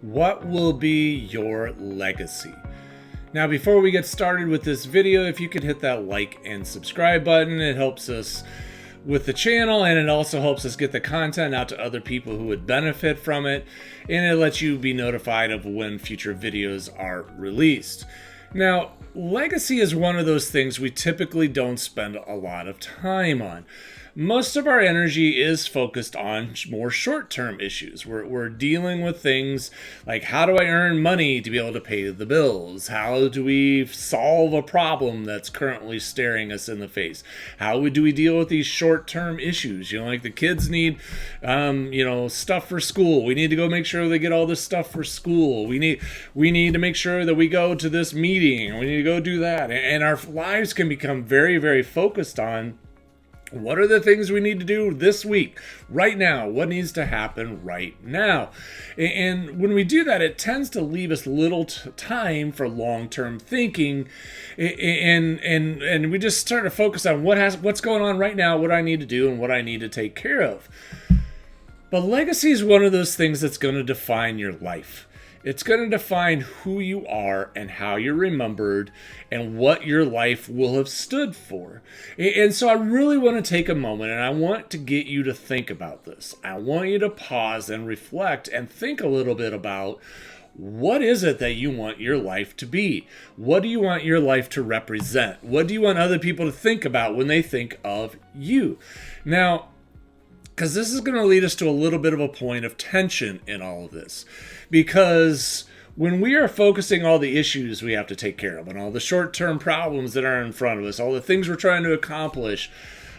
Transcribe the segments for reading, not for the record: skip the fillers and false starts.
What will be your legacy? Now, before we get started with this video, if you could hit that like and subscribe button, it helps us with the channel, and it also helps us get the content out to other people who would benefit from it, and it lets you be notified of when future videos are released. Now, legacy is one of those things we typically don't spend a lot of time on. Most of our energy is focused on more short-term issues. We're dealing with things like, how do I earn money to be able to pay the bills? How do we solve a problem that's currently staring us in the face? How do we deal with these short-term issues? Like the kids need, stuff for school. We need to go make sure they get all this stuff for school. We need to make sure that we go to this meeting. We need to go do that. And our lives can become very, very focused on what are the things we need to do this week, right now? What needs to happen right now? And when we do that, it tends to leave us little time for long-term thinking, and we just start to focus on what's going on right now, what I need to do, and what I need to take care of. But legacy is one of those things that's going to define your life. It's going to define who you are and how you're remembered and what your life will have stood for. And so I really want to take a moment and I want to get you to think about this. I want you to pause and reflect and think a little bit about what is it that you want your life to be? What do you want your life to represent? What do you want other people to think about when they think of you? Now, because this is going to lead us to a little bit of a point of tension in all of this. Because when we are focusing all the issues we have to take care of and all the short-term problems that are in front of us, all the things we're trying to accomplish,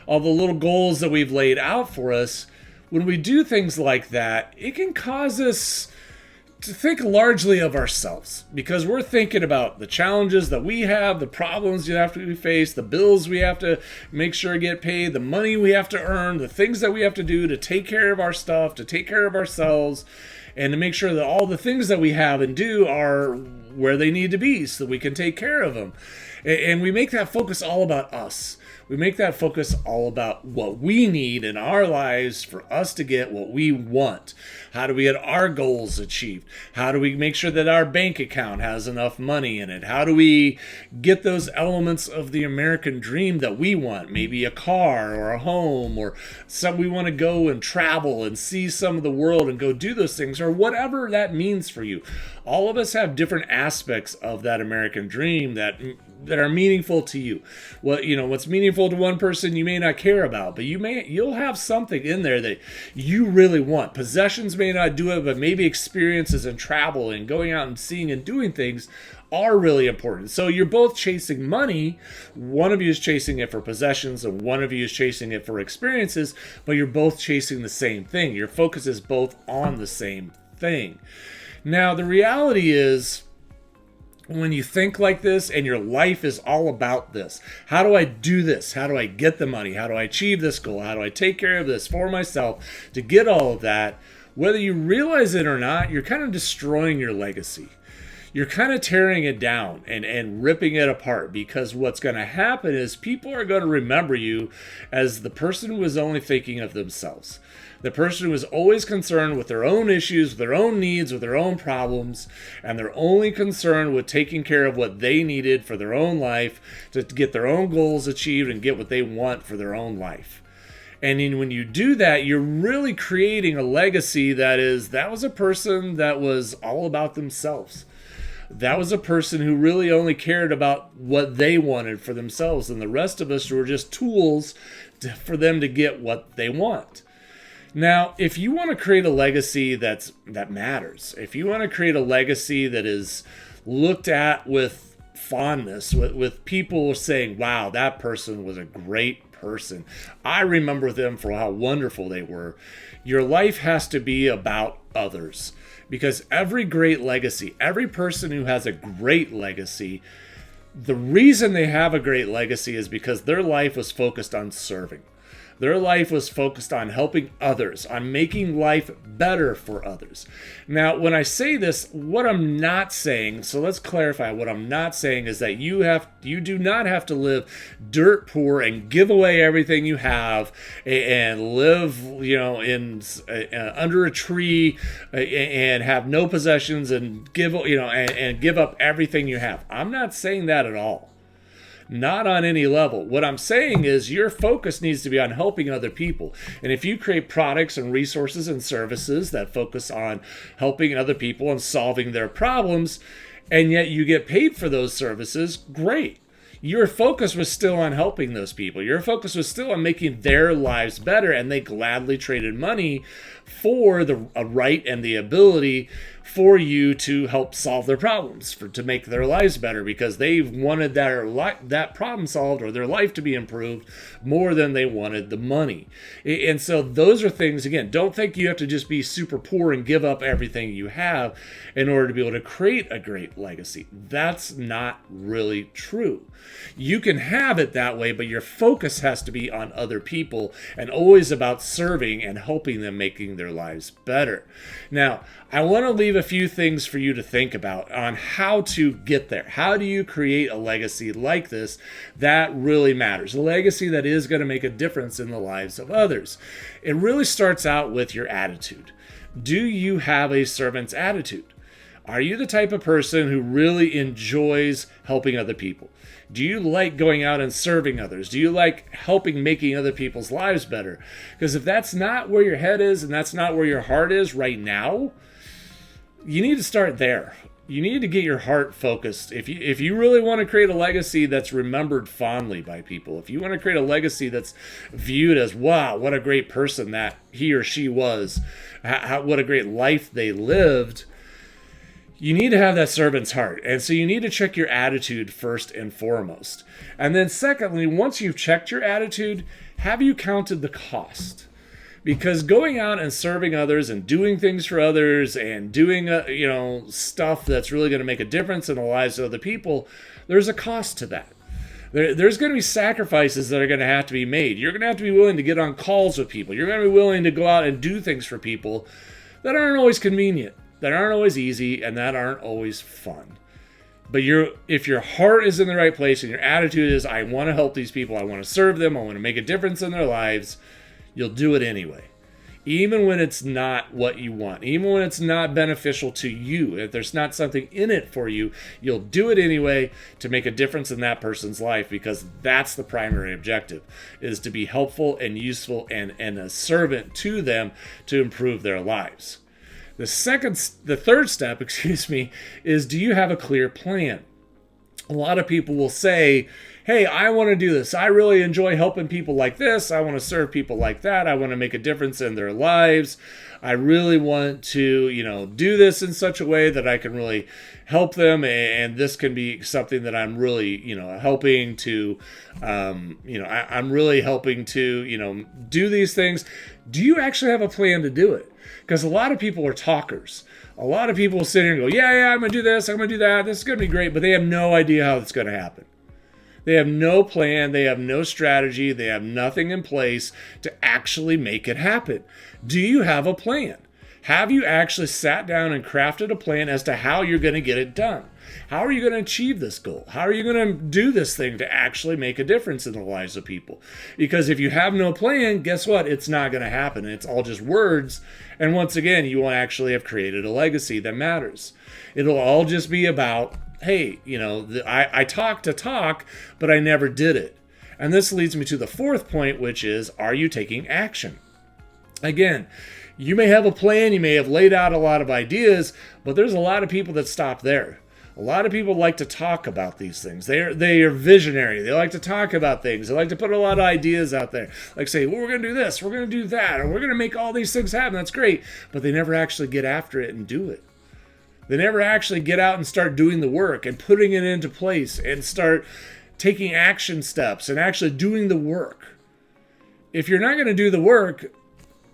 all the little goals that we've laid out for us, when we do things like that, it can cause us to think largely of ourselves, because we're thinking about the challenges that we have, the problems we face, the bills we have to make sure get paid, the money we have to earn, the things that we have to do to take care of our stuff, to take care of ourselves, and to make sure that all the things that we have and do are where they need to be so that we can take care of them. And we make that focus all about us. We make that focus all about what we need in our lives for us to get what we want. How do we get our goals achieved? How do we make sure that our bank account has enough money in it? How do we get those elements of the American dream that we want? Maybe a car or a home, or we want to go and travel and see some of the world and go do those things, or whatever that means for you. All of us have different aspects of that American dream that are meaningful to you. What's meaningful to one person you may not care about, but you'll have something in there that you really want. Possessions may not do it, but maybe experiences and travel and going out and seeing and doing things are really important. So you're both chasing money. One of you is chasing it for possessions and one of you is chasing it for experiences, but you're both chasing the same thing. Your focus is both on the same thing. Now, the reality is, when you think like this and your life is all about this, how do I do this? How do I get the money? How do I achieve this goal? How do I take care of this for myself to get all of that? Whether you realize it or not, you're kind of destroying your legacy. You're kind of tearing it down and ripping it apart, because what's going to happen is people are going to remember you as the person who was only thinking of themselves. The person who was always concerned with their own issues, with their own needs, with their own problems, and they're only concerned with taking care of what they needed for their own life to get their own goals achieved and get what they want for their own life. And then when you do that, you're really creating a legacy that was a person that was all about themselves. That was a person who really only cared about what they wanted for themselves, and the rest of us were just tools for them to get what they want. Now, if you want to create a legacy that matters, if you want to create a legacy that is looked at with fondness, with people saying, wow, that person was a great person, I remember them for how wonderful they were, your life has to be about others. Because every great legacy, every person who has a great legacy, the reason they have a great legacy is because their life was focused on serving. Their life was focused on helping others, on making life better for others. Now, when I say this, what I'm not saying, so let's clarify, what I'm not saying is that you do not have to live dirt poor and give away everything you have and live, in under a tree and have no possessions and give up everything you have. I'm not saying that at all. Not on any level. What I'm saying is your focus needs to be on helping other people. And if you create products and resources and services that focus on helping other people and solving their problems, and yet you get paid for those services, great. Your focus was still on helping those people. Your focus was still on making their lives better, and they gladly traded money for the right and the ability for you to help solve their problems, to make their lives better, because they wanted that problem solved or their life to be improved more than they wanted the money. And so those are things, again, don't think you have to just be super poor and give up everything you have in order to be able to create a great legacy. That's not really true. You can have it that way, but your focus has to be on other people and always about serving and helping them, making their lives better. Now, I want to leave a few things for you to think about on how to get there. How do you create a legacy like this that really matters? A legacy that is going to make a difference in the lives of others. It really starts out with your attitude. Do you have a servant's attitude? Are you the type of person who really enjoys helping other people? Do you like going out and serving others? Do you like helping making other people's lives better? Because if that's not where your head is and that's not where your heart is right now, you need to start there. You need to get your heart focused. If you really want to create a legacy that's remembered fondly by people, if you want to create a legacy that's viewed as, wow, what a great person that he or she was, what a great life they lived, you need to have that servant's heart. And so you need to check your attitude first and foremost. And then secondly, once you've checked your attitude, have you counted the cost? Because going out and serving others and doing things for others and doing stuff that's really going to make a difference in the lives of other people, there's a cost to that. There's going to be sacrifices that are going to have to be made. You're going to have to be willing to get on calls with people. You're going to be willing to go out and do things for people that aren't always convenient, that aren't always easy, and that aren't always fun. But if your heart is in the right place and your attitude is, I want to help these people, I want to serve them, I want to make a difference in their lives, you'll do it anyway. Even when it's not what you want, even when it's not beneficial to you, if there's not something in it for you, you'll do it anyway to make a difference in that person's life, because that's the primary objective, is to be helpful and useful and a servant to them to improve their lives. The third step, is, do you have a clear plan? A lot of people will say, hey, I want to do this. I really enjoy helping people like this. I want to serve people like that. I want to make a difference in their lives. I really want to, do this in such a way that I can really help them. And this can be something that I'm really, helping to, I'm really helping to, do these things. Do you actually have a plan to do it? Because a lot of people are talkers. A lot of people will sit here and go, yeah, I'm going to do this, I'm going to do that, this is going to be great, but they have no idea how it's going to happen. They have no plan, they have no strategy, they have nothing in place to actually make it happen. Do you have a plan? Have you actually sat down and crafted a plan as to how you're going to get it done? How are you going to achieve this goal? How are you going to do this thing to actually make a difference in the lives of people? Because if you have no plan, guess what? It's not going to happen. It's all just words. And once again, you won't actually have created a legacy that matters. It'll all just be about, hey, I talk to talk, but I never did it. And this leads me to the fourth point, which is, are you taking action? Again, you may have a plan, you may have laid out a lot of ideas, but there's a lot of people that stop there. A lot of people like to talk about these things. They are visionary. They like to talk about things. They like to put a lot of ideas out there. Like say, well, we're going to do this, we're going to do that, or we're going to make all these things happen. That's great. But they never actually get after it and do it. They never actually get out and start doing the work and putting it into place and start taking action steps and actually doing the work. If you're not going to do the work,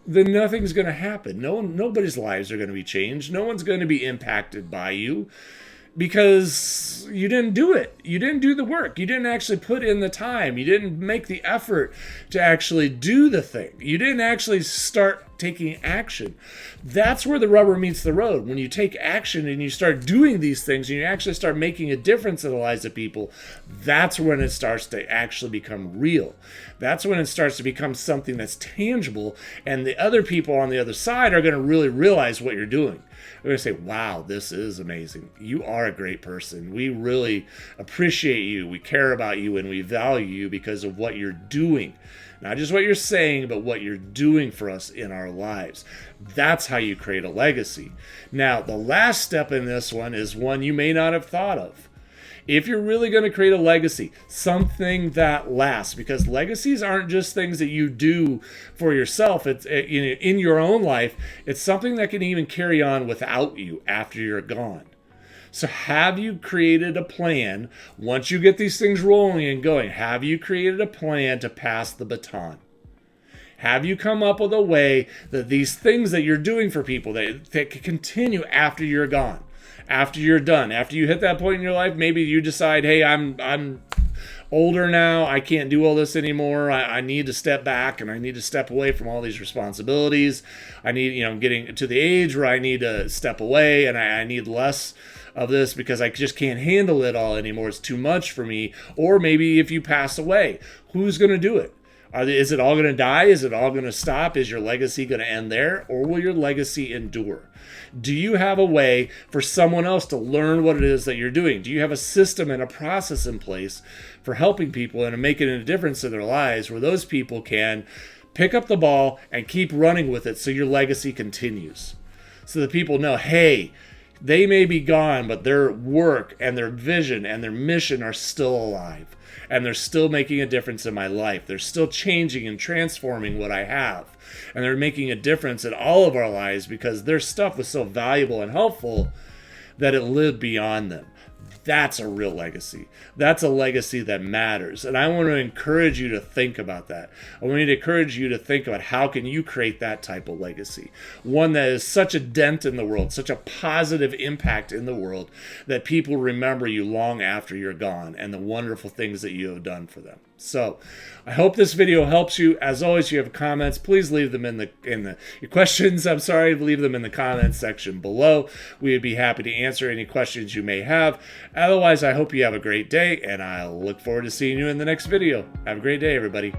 then nothing's going to happen. Nobody's lives are going to be changed. No one's going to be impacted by you. because you didn't do it. You didn't do the work. You didn't actually put in the time. You didn't make the effort to actually do the thing. You didn't actually start taking action. That's where the rubber meets the road. When you take action and you start doing these things and you actually start making a difference in the lives of people, that's when it starts to actually become real. That's when it starts to become something that's tangible, and the other people on the other side are going to really realize what you're doing. They're going to say, wow, this is amazing. You are a great person. We really appreciate you. We care about you, and we value you because of what you're doing. Not just what you're saying, but what you're doing for us in our lives. That's how you create a legacy. Now, the last step in this one is one you may not have thought of. If you're really going to create a legacy, something that lasts, because legacies aren't just things that you do for yourself. It's in your own life. It's something that can even carry on without you after you're gone. So have you created a plan, once you get these things rolling and going, have you created a plan to pass the baton? Have you come up with a way that these things that you're doing for people, that can continue after you're gone? After you're done, after you hit that point in your life, maybe you decide, hey, I'm older now, I can't do all this anymore, I need to step back and I need to step away from all these responsibilities. I need, I'm getting to the age where I need to step away and I need less of this because I just can't handle it all anymore. It's too much for me. Or maybe if you pass away, who's going to do it? Is it all going to die? Is it all going to stop? Is your legacy going to end there? Or will your legacy endure? Do you have a way for someone else to learn what it is that you're doing? Do you have a system and a process in place for helping people and making a difference in their lives where those people can pick up the ball and keep running with it so your legacy continues? So that people know, hey, they may be gone, but their work and their vision and their mission are still alive. And they're still making a difference in my life. They're still changing and transforming what I have. And they're making a difference in all of our lives because their stuff was so valuable and helpful that it lived beyond them. That's a real legacy. That's a legacy that matters. And I want to encourage you to think about that. I want to encourage you to think about how can you create that type of legacy. One that is such a dent in the world, such a positive impact in the world that people remember you long after you're gone and the wonderful things that you have done for them. So I hope this video helps you. As always, if you have comments, please leave them in your questions. Leave them in the comments section below. We would be happy to answer any questions you may have. Otherwise, I hope you have a great day, and I'll look forward to seeing you in the next video. Have a great day, everybody.